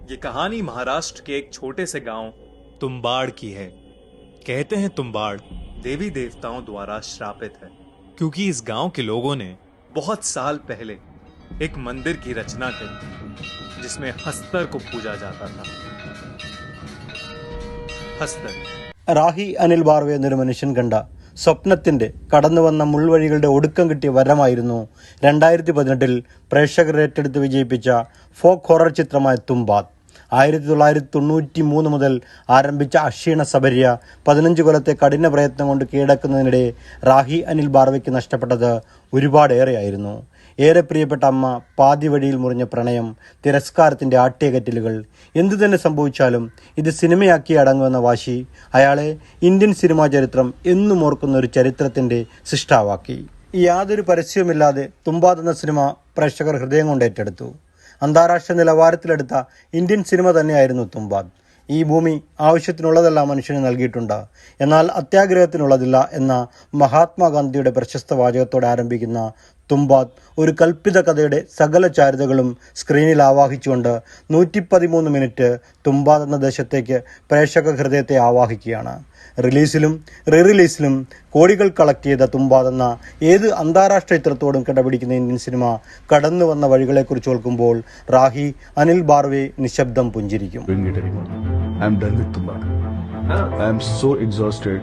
ये कहानी महाराष्ट्र के एक छोटे से गांव तुम्बाड़ की है। कहते हैं तुम्बाड़ देवी देवताओं द्वारा श्रापित है, क्योंकि इस गांव के लोगों ने बहुत साल पहले एक मंदिर की रचना करी जिसमें हस्तर को पूजा जाता था। हस्तर റാഹി അനിൽ ബാർവെ എന്നൊരു മനുഷ്യൻ കണ്ട സ്വപ്നത്തിന്റെ കടന്നുവന്ന മുൾവഴികളുടെ ഒടുക്കം കിട്ടിയ വരമായിരുന്നു 2018 പ്രേക്ഷകർ ഏറ്റെടുത്ത് വിജയിപ്പിച്ച ഫോക്ക് ഹൊറർ ചിത്രമായ തുമ്പാദ്. 1993 മുതൽ ആരംഭിച്ച അക്ഷീണ സബര്യ 15 കൊല്ലത്തെ കഠിന പ്രയത്നം കൊണ്ട് കീഴടക്കുന്നതിനിടെ റാഹി അനിൽ ബാർവയ്ക്ക് നഷ്ടപ്പെട്ടത് ഒരുപാടേറെയായിരുന്നു. ഏറെ പ്രിയപ്പെട്ട അമ്മ, പാതി വഴിയിൽ മുറിഞ്ഞ പ്രണയം, തിരസ്കാരത്തിന്റെ ആട്ടിയകറ്റലുകൾ, എന്തു തന്നെ സംഭവിച്ചാലും ഇത് സിനിമയാക്കി അടങ്ങുമെന്ന വാശി അയാളെ ഇന്ത്യൻ സിനിമാ ചരിത്രം എന്നും ഓർക്കുന്ന ഒരു ചരിത്രത്തിന്റെ സൃഷ്ടാവാക്കി. യാതൊരു പരസ്യവുമില്ലാതെ തുമ്പാദ് എന്ന സിനിമ പ്രേക്ഷകർ ഹൃദയം കൊണ്ട് ഏറ്റെടുത്തു. അന്താരാഷ്ട്ര നിലവാരത്തിലെടുത്ത ഇന്ത്യൻ സിനിമ തന്നെയായിരുന്നു തുമ്പാദ്. ഈ ഭൂമി ആവശ്യത്തിനുള്ളതെല്ലാം മനുഷ്യന് നൽകിയിട്ടുണ്ട്, എന്നാൽ അത്യാഗ്രഹത്തിനുള്ളതില്ല എന്ന മഹാത്മാഗാന്ധിയുടെ പ്രശസ്ത വാചകത്തോടെ ആരംഭിക്കുന്ന തുമ്പാദ് ഒരു കൽപ്പിത കഥയുടെ സകല ചാരുതകളും സ്ക്രീനിൽ ആവാഹിച്ചുകൊണ്ട് 113 മിനിറ്റ് തുമ്പാദ് എന്ന ദേശത്തേക്ക് പ്രേക്ഷക ഹൃദയത്തെ ആവാഹിക്കുകയാണ്. റിലീസിലും റിലീസിലും കോടികൾ കളക്ട് ചെയ്ത തുമ്പാദ് എന്ന ഏത് അന്താരാഷ്ട്ര ചിത്രത്തോടും കിടപിടിക്കുന്ന ഇന്ത്യൻ സിനിമ കടന്നു വന്ന വഴികളെക്കുറിച്ച് ഓർക്കുമ്പോൾ Rahi Anil Barve നിശബ്ദം പുഞ്ചിരിക്കും. I'm done with Tumbad. I am so exhausted.